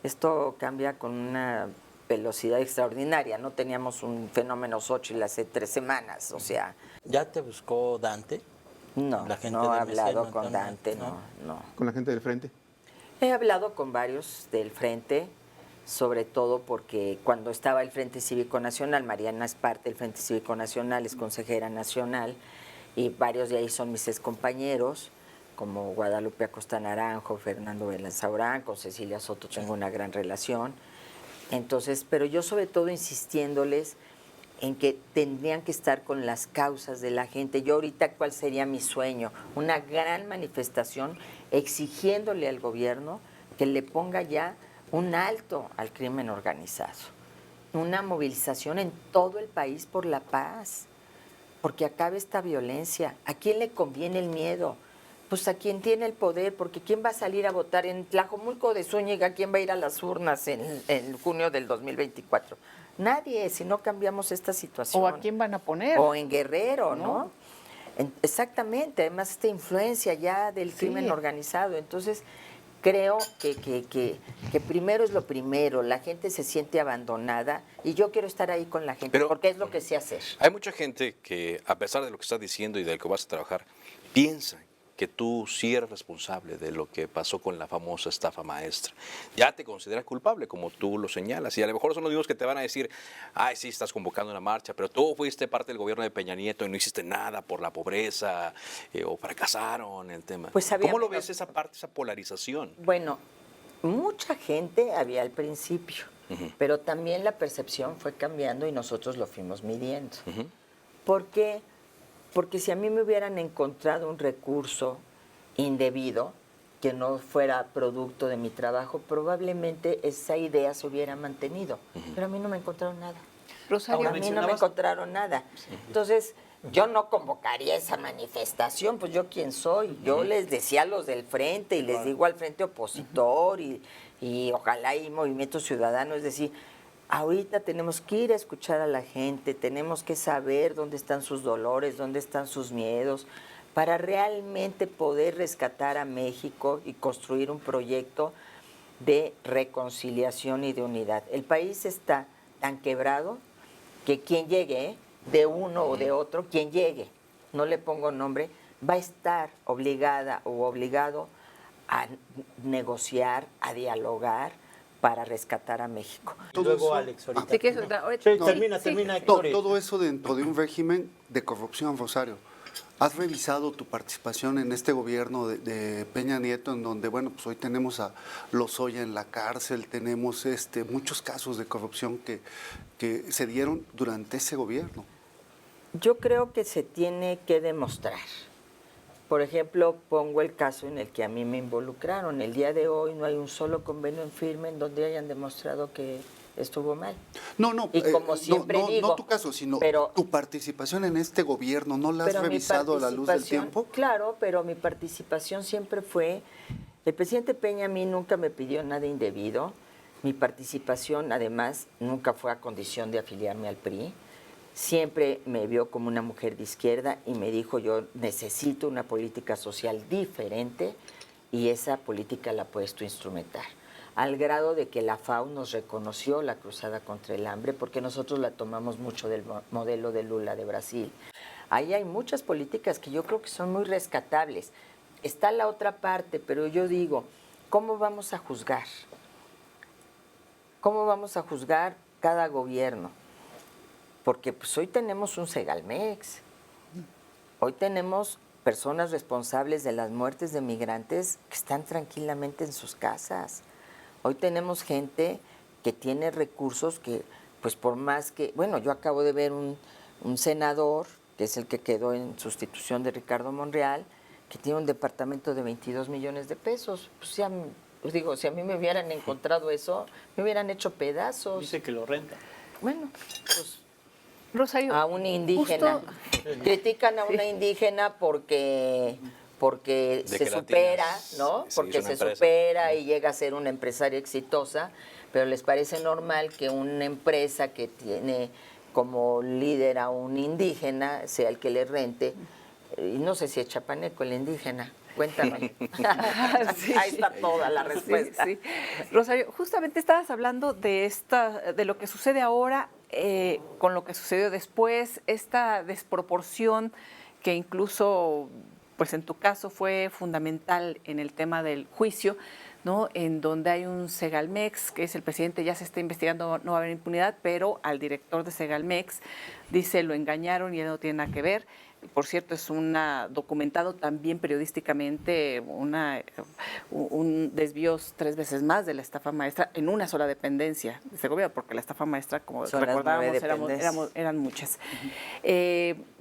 Esto cambia con una velocidad extraordinaria. No teníamos un fenómeno Xóchitl hace 3 semanas, o sea, ¿Ya te buscó Dante? no, La gente no he de hablado MC, con no, Dante, no. no. ¿Con la gente del frente? He hablado con varios del Frente, sobre todo porque cuando estaba el Frente Cívico Nacional, Mariana es parte del Frente Cívico Nacional, es consejera nacional, y varios de ahí son mis excompañeros, como Guadalupe Acosta Naranjo, Fernando Belanzaurán, con Cecilia Soto tengo una gran relación. Entonces, pero yo sobre todo insistiéndoles en que tendrían que estar con las causas de la gente. Yo ahorita, ¿cuál sería mi sueño? Una gran manifestación exigiéndole al gobierno que le ponga ya un alto al crimen organizado. Una movilización en todo el país por la paz, porque acabe esta violencia. ¿A quién le conviene el miedo? Pues a quien tiene el poder, porque ¿quién va a salir a votar en Tlajomulco de Zúñiga? ¿Quién va a ir a las urnas en junio del 2024? Nadie, si no cambiamos esta situación. ¿O a quién van a poner? O en Guerrero, ¿no? Exactamente, además esta influencia ya del crimen organizado. Entonces, creo que primero es lo primero, la gente se siente abandonada y yo quiero estar ahí con la gente, Pero- porque es lo que sé hacer. Hay mucha gente que, a pesar de lo que estás diciendo y del que vas a trabajar, piensa que tú sí eres responsable de lo que pasó con la famosa estafa maestra. Ya te consideras culpable, como tú lo señalas, y a lo mejor son los mismos que te van a decir, ay, sí, estás convocando una marcha, pero tú fuiste parte del gobierno de Peña Nieto y no hiciste nada por la pobreza, o fracasaron en el tema. Pues había ¿Cómo lo menos- ves esa parte, esa polarización? Bueno, mucha gente había al principio, pero también la percepción fue cambiando y nosotros lo fuimos midiendo. ¿Por qué? Porque si a mí me hubieran encontrado un recurso indebido que no fuera producto de mi trabajo, probablemente esa idea se hubiera mantenido. Pero a mí no me encontraron nada. Rosario, A mí no me encontraron nada. Entonces, yo no convocaría esa manifestación, pues yo quién soy. Yo les decía a los del frente y les digo al frente opositor y ojalá y Movimiento Ciudadano, es decir, ahorita tenemos que ir a escuchar a la gente, tenemos que saber dónde están sus dolores, dónde están sus miedos, para realmente poder rescatar a México y construir un proyecto de reconciliación y de unidad. El país está tan quebrado que quien llegue, de uno o de otro, quien llegue, no le pongo nombre, va a estar obligada o obligado a negociar, a dialogar para rescatar a México. Y Todo luego eso- Alex, ahorita. Sí, que eso- ahorita- Sí, termina, Todo, Héctor. todo eso dentro de un régimen de corrupción, Rosario. ¿Has revisado tu participación en este gobierno de Peña Nieto, en donde, bueno, pues hoy tenemos a Lozoya en la cárcel, tenemos muchos casos de corrupción que se dieron durante ese gobierno? Yo creo que se tiene que demostrar. Por ejemplo, pongo el caso en el que a mí me involucraron. El día de hoy no hay un solo convenio en firme en donde hayan demostrado que estuvo mal. No, no, Y como siempre digo, no tu caso, sino pero- tu participación en este gobierno, ¿no la has Pero mi revisado a la luz del participación- tiempo? Claro, pero mi participación siempre fue... El presidente Peña a mí nunca me pidió nada indebido. Mi participación, además, nunca fue a condición de afiliarme al PRI. Siempre me vio como una mujer de izquierda y me dijo, yo necesito una política social diferente y esa política la puedes tú instrumentar. Al grado de que la FAO nos reconoció la cruzada contra el hambre porque nosotros la tomamos mucho del modelo de Lula de Brasil. Ahí hay muchas políticas que yo creo que son muy rescatables. Está la otra parte, pero yo digo, ¿cómo vamos a juzgar? ¿Cómo vamos a juzgar cada gobierno? Porque pues hoy tenemos un Segalmex, hoy tenemos personas responsables de las muertes de migrantes que están tranquilamente en sus casas. Hoy tenemos gente que tiene recursos que, pues por más que, bueno, yo acabo de ver un senador que es el que quedó en sustitución de Ricardo Monreal, que tiene un departamento de 22 millones de pesos. Pues ya, pues digo, si a mí me hubieran encontrado eso, me hubieran hecho pedazos. Dice que lo renta. Bueno, pues Rosario, a un indígena. justo- Critican a una indígena porque De se que la supera, tienes, ¿no? sí, Porque es una se empresa. supera y llega a ser una empresaria exitosa, pero les parece normal que una empresa que tiene como líder a un indígena sea el que le rente. Y no sé si es chapaneco el indígena. Cuéntame. Sí. Ahí está toda la respuesta. Sí, sí. Rosario, justamente estabas hablando de lo que sucede ahora con lo que sucedió después, esta desproporción que incluso, pues en tu caso fue fundamental en el tema del juicio, ¿no? En donde hay un Segalmex, que es el presidente, ya se está investigando, no va a haber impunidad, pero al director de Segalmex dice lo engañaron y él no tiene nada que ver. Por cierto, es documentado también periodísticamente un desvíos 3 veces más de la estafa maestra en una sola dependencia de este gobierno, porque la estafa maestra, como Son las 9 recordábamos, dependencias. eran muchas.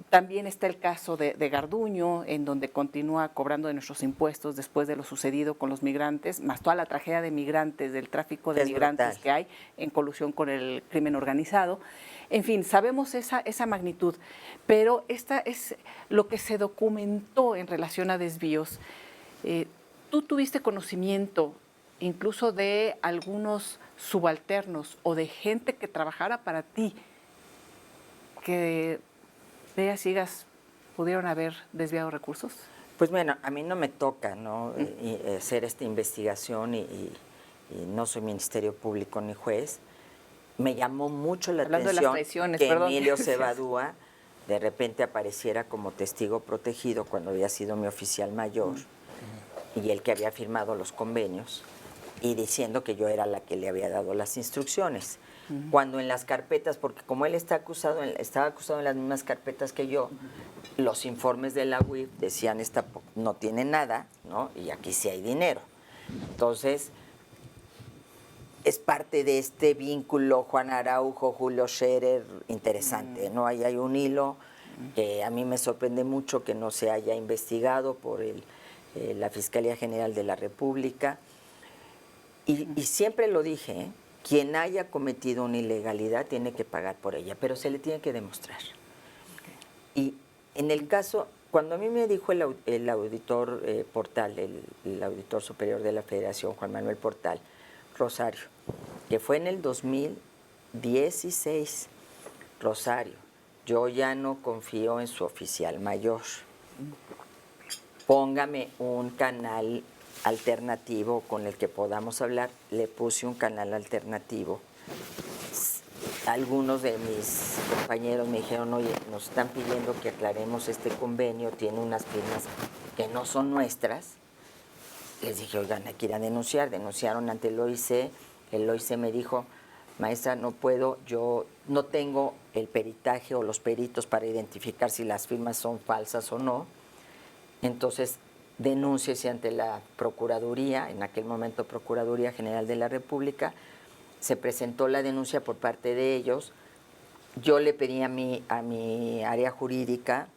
También está el caso de Garduño, en donde continúa cobrando de nuestros impuestos después de lo sucedido con los migrantes, más toda la tragedia de migrantes, del tráfico de Es migrantes brutal. que hay en colusión con el crimen organizado. En fin, sabemos esa magnitud, pero esta es lo que se documentó en relación a desvíos. ¿Tú tuviste conocimiento incluso de algunos subalternos o de gente que trabajara para ti que veas y digas, pudieron haber desviado recursos? Pues bueno, a mí no me toca, ¿no? Hacer esta investigación y no soy Ministerio Público ni juez. Me llamó mucho la Hablando de las atención traiciones, que perdón. Emilio Cebadúa de repente apareciera como testigo protegido cuando había sido mi oficial mayor y el que había firmado los convenios y diciendo que yo era la que le había dado las instrucciones. Cuando en las carpetas, porque como él estaba acusado en las mismas carpetas que yo, los informes de la UIF decían esta no tiene nada, ¿no? Y aquí sí hay dinero. Entonces, es parte de este vínculo Juan Araujo, Julio Scherer, interesante, ¿no? Ahí hay un hilo que a mí me sorprende mucho que no se haya investigado por la Fiscalía General de la República. Y siempre lo dije, ¿eh? Quien haya cometido una ilegalidad tiene que pagar por ella, pero se le tiene que demostrar. Y en el caso, cuando a mí me dijo el auditor Portal, el auditor superior de la Federación, Juan Manuel Portal, Rosario, que fue en el 2016, Rosario, yo ya no confío en su oficial mayor. Póngame un canal alternativo con el que podamos hablar. Le puse un canal alternativo. Algunos de mis compañeros me dijeron, oye, nos están pidiendo que aclaremos este convenio, tiene unas firmas que no son nuestras. Les dije, oigan, hay que ir a denunciar. Denunciaron ante el OIC. El OIC me dijo, maestra, no puedo, yo no tengo el peritaje o los peritos para identificar si las firmas son falsas o no. Entonces, denúnciese ante la Procuraduría, en aquel momento Procuraduría General de la República. Se presentó la denuncia por parte de ellos. Yo le pedí a mi área jurídica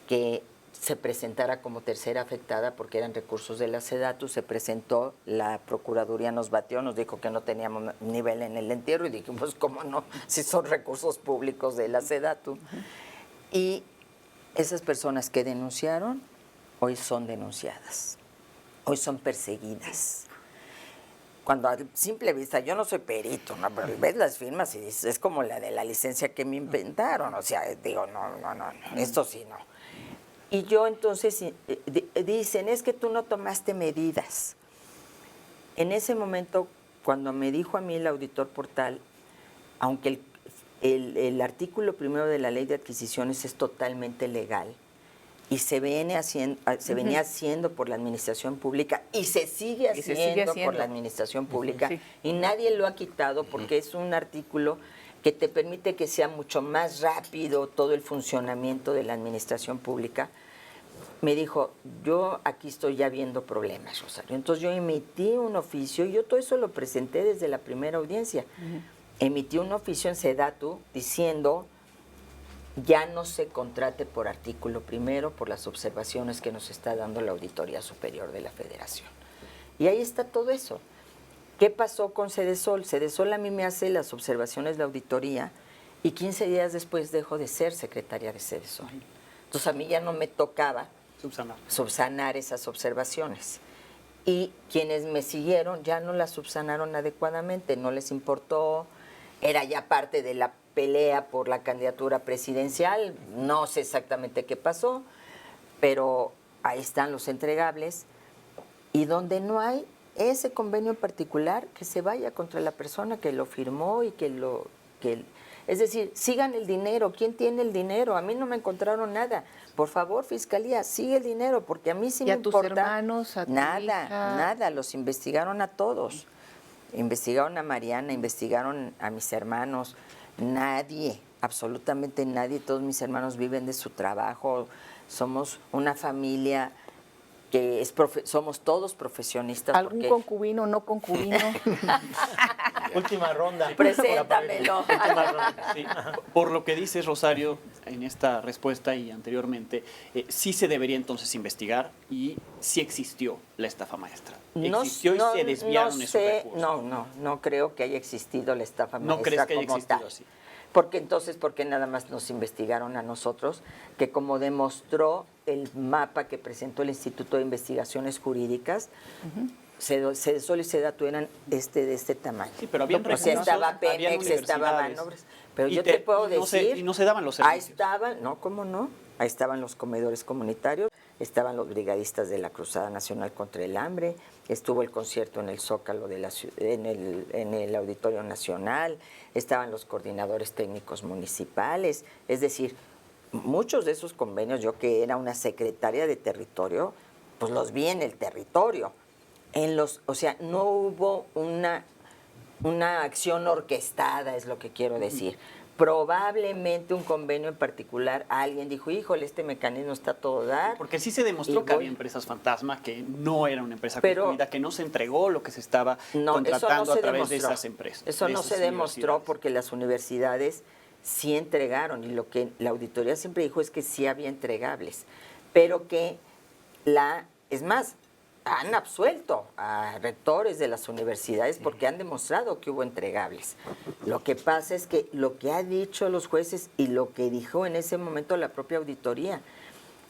que se presentara como tercera afectada porque eran recursos de la SEDATU. Se presentó, la Procuraduría nos batió, nos dijo que no teníamos nivel en el entierro y dijimos, ¿cómo no? Si son recursos públicos de la SEDATU. Y esas personas que denunciaron hoy son denunciadas, hoy son perseguidas. Cuando a simple vista, yo no soy perito, ¿no? Pero ves las firmas y dices, es como la de la licencia que me inventaron, o sea, digo, no, esto sí no. Y yo entonces, dicen, es que tú no tomaste medidas. En ese momento, cuando me dijo a mí el auditor Portal, aunque el artículo primero de la Ley de Adquisiciones es totalmente legal, y se venía haciendo por la administración pública y se sigue haciendo por la administración pública, Sí. y nadie lo ha quitado porque es un artículo que te permite que sea mucho más rápido todo el funcionamiento de la administración pública. Me dijo, yo aquí estoy ya viendo problemas, Rosario. Entonces yo emití un oficio, y yo todo eso lo presenté desde la primera audiencia. Emití un oficio en SEDATU diciendo ya no se contrate por artículo primero por las observaciones que nos está dando la Auditoría Superior de la Federación. Y ahí está todo eso. ¿Qué pasó con Cedesol? Cedesol a mí me hace las observaciones de la auditoría y 15 días después dejo de ser secretaria de Cedesol. Entonces a mí ya no me tocaba subsanar esas observaciones. Y quienes me siguieron ya no las subsanaron adecuadamente, no les importó, era ya parte de la pelea por la candidatura presidencial, no sé exactamente qué pasó, pero ahí están los entregables. Y donde no hay ese convenio en particular, que se vaya contra la persona que lo firmó y es decir, sigan el dinero. ¿Quién tiene el dinero? A mí no me encontraron nada. Por favor, Fiscalía, sigue el dinero, porque a mí sí ¿Y me a tus importa. hermanos, a tu nada, hija? nada. Los investigaron a todos. Investigaron a Mariana, investigaron a mis hermanos. Nadie, absolutamente nadie. Todos mis hermanos viven de su trabajo. Somos una familia que somos todos profesionistas. ¿Algún concubino, no concubino? Última ronda. Preséntamelo. Última ronda. Sí. Por lo que dices, Rosario, en esta respuesta y anteriormente, sí se debería entonces investigar y sí existió la estafa maestra. Existió y se desviaron esos recursos. No creo que haya existido la estafa maestra. ¿No crees que haya como existido tal. así? Porque entonces, ¿por qué nada más nos investigaron a nosotros? Que como demostró el mapa que presentó el Instituto de Investigaciones Jurídicas, Cedesol y Sedatu eran de este tamaño. Sí, pero habían O sea, recursos, estaba habían Pemex, estaba universidades. Banobras. Pero Y yo te puedo decir... y no se daban los Ahí servicios. estaban, no, ¿cómo no? Ahí estaban los comedores comunitarios, estaban los brigadistas de la Cruzada Nacional contra el Hambre, estuvo el concierto en el Zócalo, en el Auditorio Nacional, estaban los coordinadores técnicos municipales, es decir, muchos de esos convenios, yo que era una secretaria de territorio, pues los vi en el territorio. O sea, no hubo una acción orquestada, es lo que quiero decir. Probablemente un convenio en particular, alguien dijo, híjole, este mecanismo está a todo dar. Porque sí se demostró que había empresas fantasma, que no era una empresa construida, que no se entregó lo que se estaba contratando a través de esas empresas. Eso no se demostró porque las universidades sí entregaron, y lo que la auditoría siempre dijo es que sí había entregables, pero que es más, han absuelto a rectores de las universidades porque han demostrado que hubo entregables. Lo que pasa es que lo que ha dicho los jueces y lo que dijo en ese momento la propia auditoría,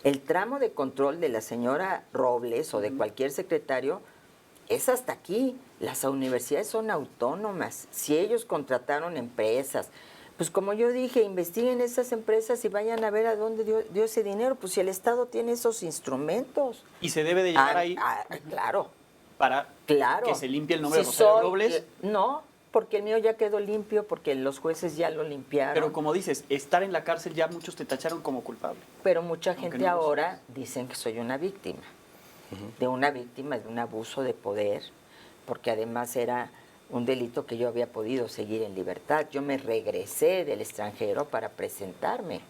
el tramo de control de la señora Robles o de cualquier secretario es hasta aquí. Las universidades son autónomas. Si ellos contrataron empresas, pues como yo dije, investiguen esas empresas y vayan a ver a dónde dio ese dinero. Pues si el Estado tiene esos instrumentos. Y se debe de llegar ahí claro. para que se limpie el nombre de Si Rosario Robles. No, porque el mío ya quedó limpio, porque los jueces ya lo limpiaron. Pero como dices, estar en la cárcel ya muchos te tacharon como culpable. Pero mucha Aunque gente no lo ahora dicen que soy una víctima. De una víctima de un abuso de poder, porque además era un delito que yo había podido seguir en libertad. Yo me regresé del extranjero para presentarme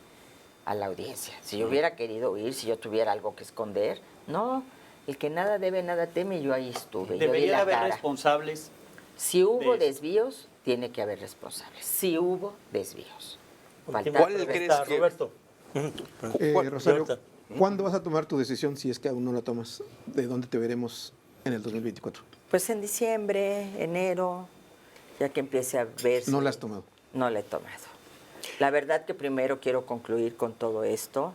a la audiencia. Si yo hubiera querido huir, si yo tuviera algo que esconder, no. El que nada debe, nada teme, yo ahí estuve. Debería haber responsables. Si hubo desvíos, tiene que haber responsables. Si hubo desvíos. ¿Cuál crees que... Roberto? Rosario, ¿cuándo vas a tomar tu decisión si es que aún no la tomas? ¿De dónde te veremos en el 2024? Pues en diciembre, enero, ya que empiece a ver. ¿No la has tomado? No la he tomado. La verdad que primero quiero concluir con todo esto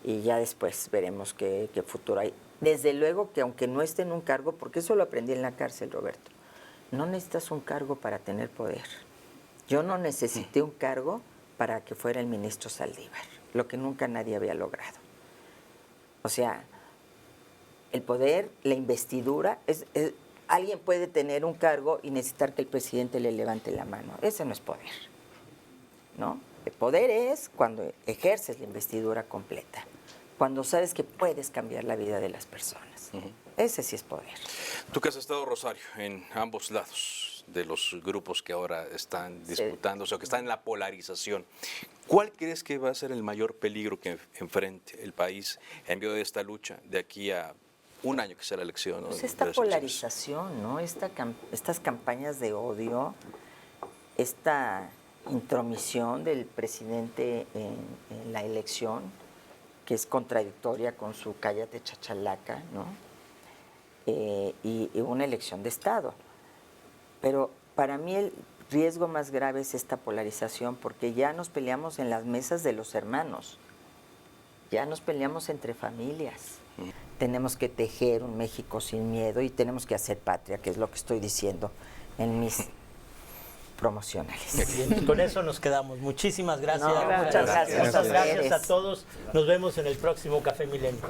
y ya después veremos qué futuro hay. Desde luego que aunque no esté en un cargo, porque eso lo aprendí en la cárcel, Roberto, no necesitas un cargo para tener poder. Yo no necesité un cargo para que fuera el ministro Saldívar, lo que nunca nadie había logrado. O sea, el poder, la investidura, alguien puede tener un cargo y necesitar que el presidente le levante la mano. Ese no es poder, ¿no? El poder es cuando ejerces la investidura completa, cuando sabes que puedes cambiar la vida de las personas. Ese sí es poder. Tú que has estado, Rosario, en ambos lados de los grupos que ahora están disputándose o que están en la polarización, ¿cuál crees que va a ser el mayor peligro que enfrente el país en medio de esta lucha de aquí a un año que sea la elección? Pues esta polarización, ¿no? Estas campañas de odio, esta intromisión del presidente en la elección, que es contradictoria con su cállate chachalaca, ¿no? Y una elección de Estado. Pero para mí el riesgo más grave es esta polarización, porque ya nos peleamos en las mesas de los hermanos, ya nos peleamos entre familias. Tenemos que tejer un México sin miedo y tenemos que hacer patria, que es lo que estoy diciendo en mis promocionales. Bien, con eso nos quedamos. Muchísimas gracias. No, muchas gracias Muchas a gracias a ustedes. todos. Nos vemos en el próximo Café Milenio.